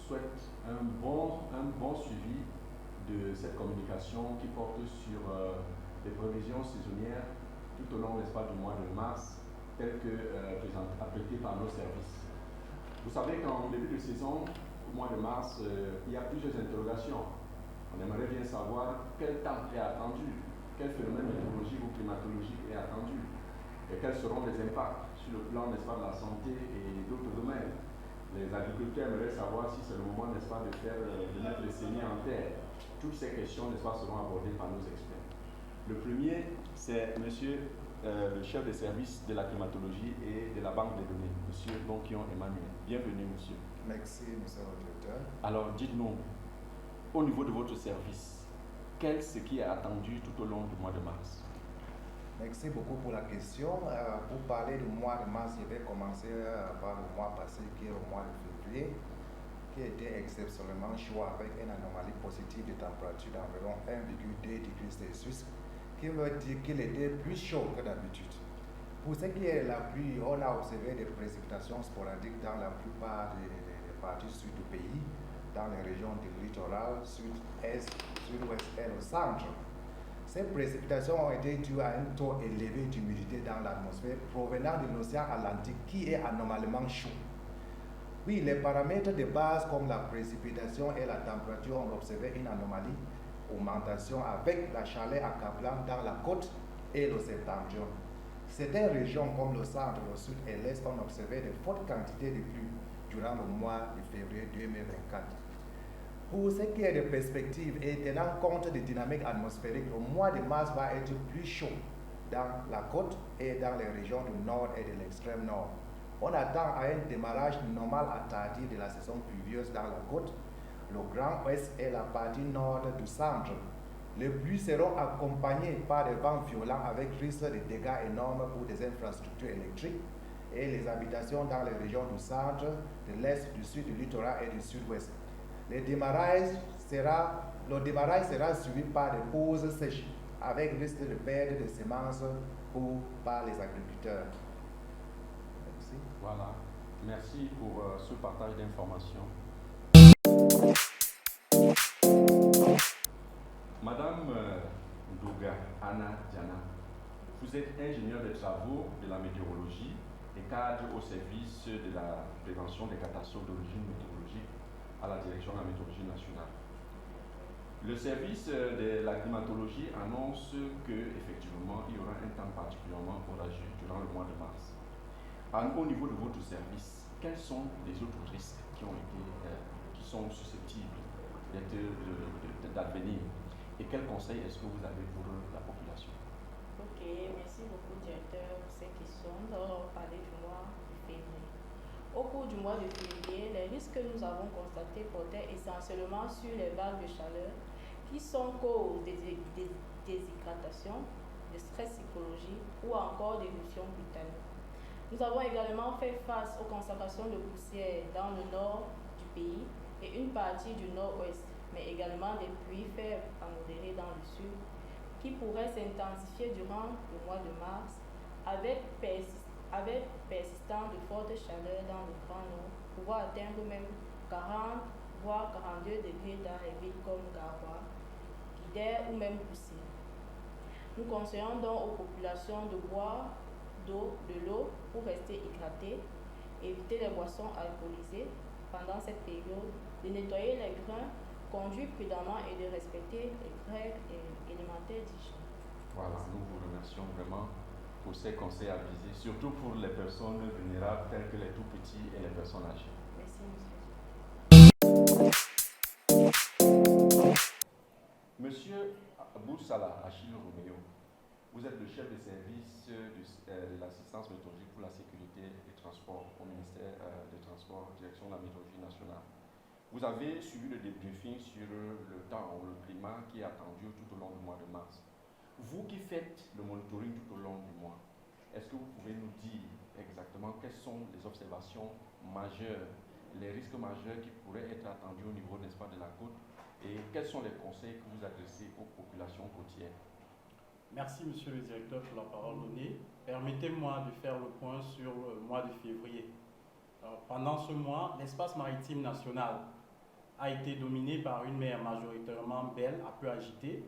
souhaite un bon suivi de cette communication qui porte sur les prévisions saisonnières tout au long, n'est-ce pas, du mois de mars, telles que apprêtées par nos services. Vous savez qu'en début de saison, au mois de mars, il y a plusieurs interrogations. On aimerait bien savoir quel temps est attendu, quel phénomène météorologique ou climatologique est attendu, et quels seront les impacts sur le plan, n'est-ce pas, de la santé et d'autres domaines. Les agriculteurs aimeraient savoir si c'est le moment, n'est-ce pas, de mettre les semis en terre. Toutes ces questions, n'est-ce pas, seront abordées par nos experts. Le premier, c'est monsieur le chef des services de la climatologie et de la banque des données, monsieur Bonquion Emmanuel. Bienvenue, monsieur. Merci, monsieur le directeur. Alors, dites-nous, au niveau de votre service, quel est ce qui est attendu tout au long du mois de mars? Merci beaucoup pour la question. Pour parler du mois de mars, je vais commencer par le mois passé, qui est le mois de février, qui était exceptionnellement chaud avec une anomalie positive de température d'environ 1,2 degrés Celsius, qui veut dire qu'il était plus chaud que d'habitude. Pour ce qui est de la pluie, on a observé des précipitations sporadiques dans la plupart des parties sud du pays, dans les régions du littoral, sud-est, sud-ouest et le centre. Ces précipitations ont été dues à un taux élevé d'humidité dans l'atmosphère provenant de l'océan Atlantique qui est anormalement chaud. Oui, les paramètres de base comme la précipitation et la température ont observé une anomalie, augmentation avec la chaleur accablante dans la côte et le septentrion. Certaines régions comme le centre, le sud et l'est ont observé de fortes quantités de pluie durant le mois de février 2024. Pour ce qui est des perspectives et tenant compte des dynamiques atmosphériques, le mois de mars va être plus chaud dans la côte et dans les régions du nord et de l'extrême nord. On attend un démarrage normal à tardif de la saison pluvieuse dans la côte, le Grand Ouest et la partie nord du centre. Les pluies seront accompagnées par des vents violents avec risque de dégâts énormes pour des infrastructures électriques et les habitations dans les régions du centre, de l'est, du sud, du littoral et du sud-ouest. Le démarrage sera suivi par des pauses sèches avec risque de perte de semences par les agriculteurs. Merci. Voilà. Merci pour ce partage d'informations. Madame Ndouga Anna Diana, vous êtes ingénieure des travaux de la météorologie et cadre au service de la prévention des catastrophes d'origine météorologique à la direction de la météorologie nationale. Le service de la climatologie annonce qu'effectivement il y aura un temps particulièrement orageux durant le mois de mars. Au niveau de votre service, quels sont les autres risques qui sont susceptibles d'advenir et quels conseils est-ce que vous avez pour la population? Ok, merci beaucoup directeur pour ces questions. Nous allons parler du mois de février. Au cours du mois de février, les risques que nous avons constatés portaient essentiellement sur les vagues de chaleur qui sont cause de déshydratation, de stress psychologique ou encore d'éruptions cutanées. Nous avons également fait face aux concentrations de poussière dans le nord du pays et une partie du nord-ouest, mais également des pluies faibles à modérées dans le sud qui pourraient s'intensifier durant le mois de mars avec persistance de fortes chaleurs dans le Grand Nord, pouvant atteindre même 40 voire 42 degrés dans les villes comme Garoua, Guidère ou même Poussy. Nous conseillons donc aux populations de boire de l'eau pour rester hydratées, éviter les boissons alcoolisées pendant cette période, de nettoyer les grains, conduire prudemment et de respecter les règles élémentaires d'hygiène. Voilà, nous vous remercions vraiment pour ces conseils avisés, surtout pour les personnes vulnérables telles que les tout-petits et les personnes âgées. Merci, monsieur. Monsieur Boursala Achille Roméo, vous êtes le chef de service de l'assistance météorologique pour la sécurité des transports au ministère des Transports, direction de la météorologie nationale. Vous avez suivi le débriefing sur le temps ou le climat qui est attendu tout au long du mois de mars. Vous qui faites le monitoring tout au long du mois, est-ce que vous pouvez nous dire exactement quelles sont les observations majeures, les risques majeurs qui pourraient être attendus au niveau, n'est-ce pas, de la côte et quels sont les conseils que vous adressez aux populations côtières? Merci, monsieur le directeur, pour la parole donnée. Permettez-moi de faire le point sur le mois de février. Pendant ce mois, l'espace maritime national a été dominée par une mer majoritairement belle, un peu agitée,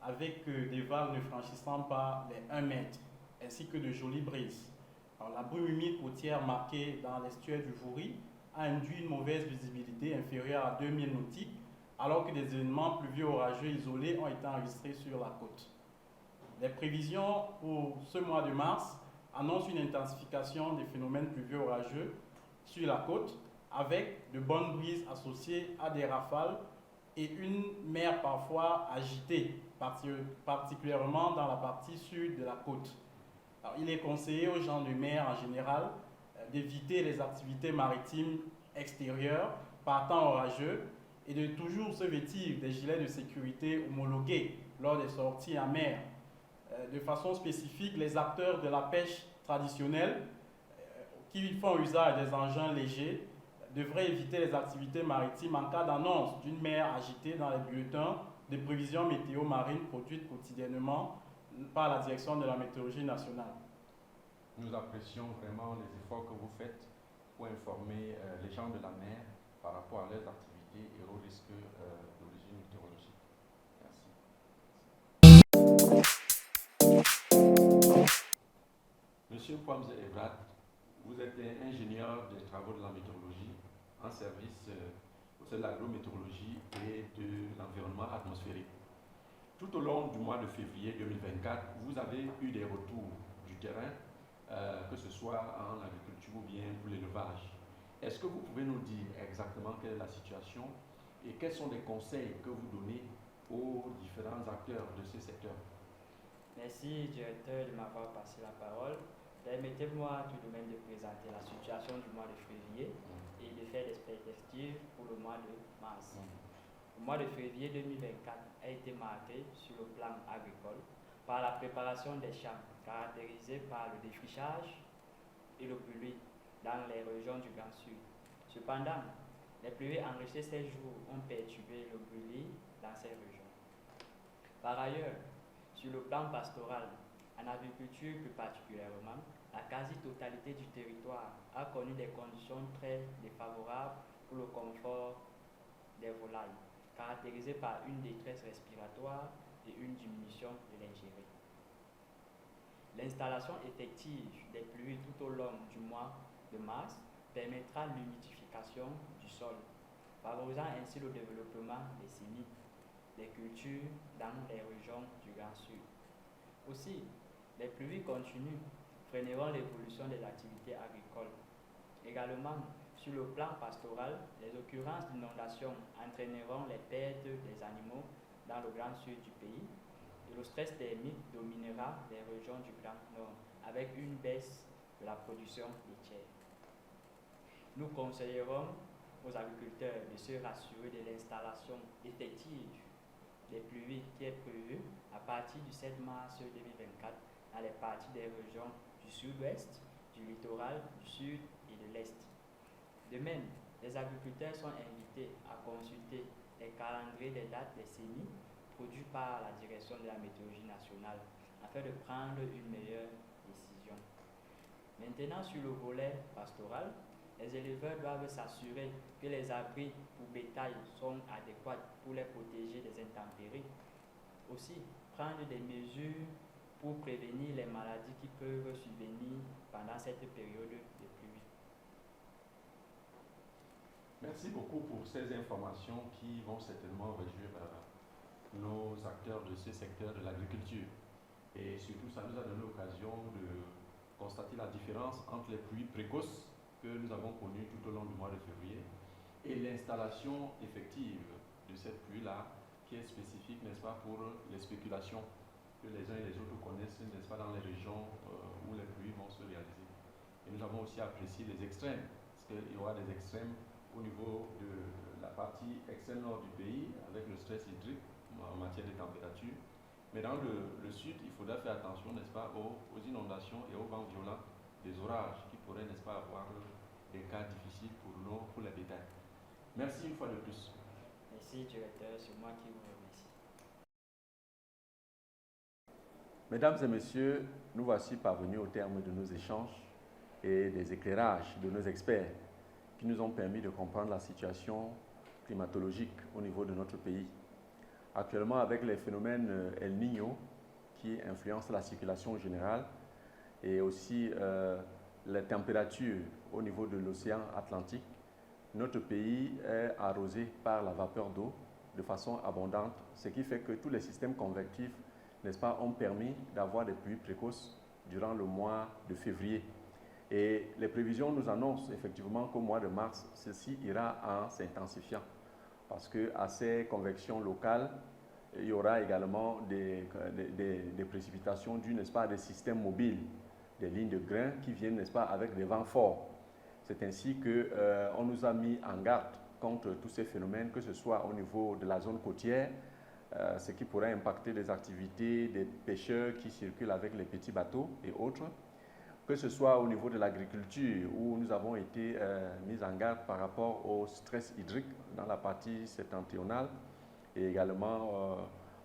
avec des vagues ne franchissant pas les 1 mètre, ainsi que de jolies brises. Alors, la brume humide côtière marquée dans l'estuaire du Vouri a induit une mauvaise visibilité inférieure à 2000 nautiques, alors que des événements pluvieux orageux isolés ont été enregistrés sur la côte. Les prévisions pour ce mois de mars annoncent une intensification des phénomènes pluvieux orageux sur la côte, avec de bonnes brises associées à des rafales et une mer parfois agitée, particulièrement dans la partie sud de la côte. Alors, il est conseillé aux gens de mer en général d'éviter les activités maritimes extérieures par temps orageux et de toujours se vêtir des gilets de sécurité homologués lors des sorties en mer. De façon spécifique, les acteurs de la pêche traditionnelle qui font usage des engins légers devraient éviter les activités maritimes en cas d'annonce d'une mer agitée dans les bulletins de prévisions météo marines produites quotidiennement par la direction de la météorologie nationale. Nous apprécions vraiment les efforts que vous faites pour informer les gens de la mer par rapport à leurs activités et aux risques d'origine météorologique. Merci. Monsieur Kwamze Evrat, vous êtes ingénieur des travaux de la météorologie en service au sein de l'agrométéorologie et de l'environnement atmosphérique. Tout au long du mois de février 2024, vous avez eu des retours du terrain, que ce soit en agriculture ou bien pour l'élevage. Est-ce que vous pouvez nous dire exactement quelle est la situation et quels sont les conseils que vous donnez aux différents acteurs de ce secteur? Merci, directeur, de m'avoir passé la parole. Permettez-moi tout de même de présenter la situation du mois de février et de faire des perspectives pour le mois de mars. Le mois de février 2024 a été marqué sur le plan agricole par la préparation des champs, caractérisés par le défrichage et le pluie dans les régions du Grand Sud. Cependant, les pluies enregistrées ces jours ont perturbé le brûlis dans ces régions. Par ailleurs, sur le plan pastoral, en agriculture plus particulièrement, la quasi-totalité du territoire a connu des conditions très défavorables pour le confort des volailles, caractérisées par une détresse respiratoire et une diminution de l'ingéré. L'installation effective des pluies tout au long du mois de mars permettra l'humidification du sol, favorisant ainsi le développement des semis, des cultures dans les régions du Grand Sud. Aussi, les pluies continues freineront l'évolution des activités agricoles. Également, sur le plan pastoral, les occurrences d'inondations entraîneront les pertes des animaux dans le Grand Sud du pays et le stress thermique dominera les régions du Grand Nord avec une baisse de la production laitière. Nous conseillerons aux agriculteurs de se rassurer de l'installation effective des pluies qui est prévue à partir du 7 mars 2024 dans les parties des régions du sud-ouest, du littoral, du sud et de l'est. De même, les agriculteurs sont invités à consulter les calendriers des dates des semis produits par la direction de la météorologie nationale afin de prendre une meilleure décision. Maintenant, sur le volet pastoral, les éleveurs doivent s'assurer que les abris pour bétail sont adéquats pour les protéger des intempéries. Aussi, prendre des mesures pour prévenir les maladies qui peuvent survenir pendant cette période de pluie. Merci beaucoup pour ces informations qui vont certainement réjouir nos acteurs de ce secteur de l'agriculture. Et surtout, ça nous a donné l'occasion de constater la différence entre les pluies précoces que nous avons connues tout au long du mois de février et l'installation effective de cette pluie-là qui est spécifique, n'est-ce pas, pour les spéculations que les uns et les autres connaissent, n'est-ce pas, dans les régions où les pluies vont se réaliser. Et nous avons aussi apprécié les extrêmes, parce qu'il y aura des extrêmes au niveau de la partie extrême nord du pays, avec le stress hydrique en matière de température. Mais dans le sud, il faudra faire attention, n'est-ce pas, aux inondations et aux vents violents des orages qui pourraient, n'est-ce pas, avoir des cas difficiles pour les bétails. Merci une fois de plus. Merci, directeur, c'est moi qui vous remercie. Mesdames et messieurs, nous voici parvenus au terme de nos échanges et des éclairages de nos experts qui nous ont permis de comprendre la situation climatologiques au niveau de notre pays. Actuellement, avec les phénomènes El Niño qui influencent la circulation générale et aussi les températures au niveau de l'océan Atlantique, notre pays est arrosé par la vapeur d'eau de façon abondante, ce qui fait que tous les systèmes convectifs, n'est-ce pas, ont permis d'avoir des pluies précoces durant le mois de février. Et les prévisions nous annoncent effectivement qu'au mois de mars, ceci ira en s'intensifiant. Parce qu'à ces convections locales, il y aura également des précipitations dues, n'est-ce pas, à des systèmes mobiles, des lignes de grains qui viennent, n'est-ce pas, avec des vents forts. C'est ainsi qu'on nous a mis en garde contre tous ces phénomènes, que ce soit au niveau de la zone côtière, ce qui pourrait impacter les activités des pêcheurs qui circulent avec les petits bateaux et autres, que ce soit au niveau de l'agriculture, où nous avons été mis en garde par rapport au stress hydrique dans la partie septentrionale, et également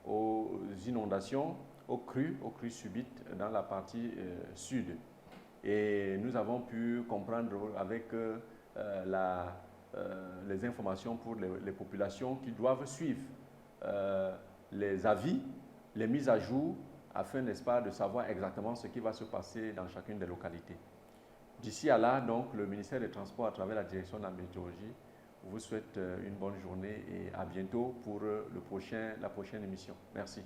aux inondations, aux crues subites dans la partie sud. Et nous avons pu comprendre avec les informations pour les populations qui doivent suivre les avis, les mises à jour, afin, n'est-ce pas, de savoir exactement ce qui va se passer dans chacune des localités. D'ici à là, donc, le ministère des Transports, à travers la direction de la météorologie, vous souhaite une bonne journée et à bientôt pour la prochaine émission. Merci.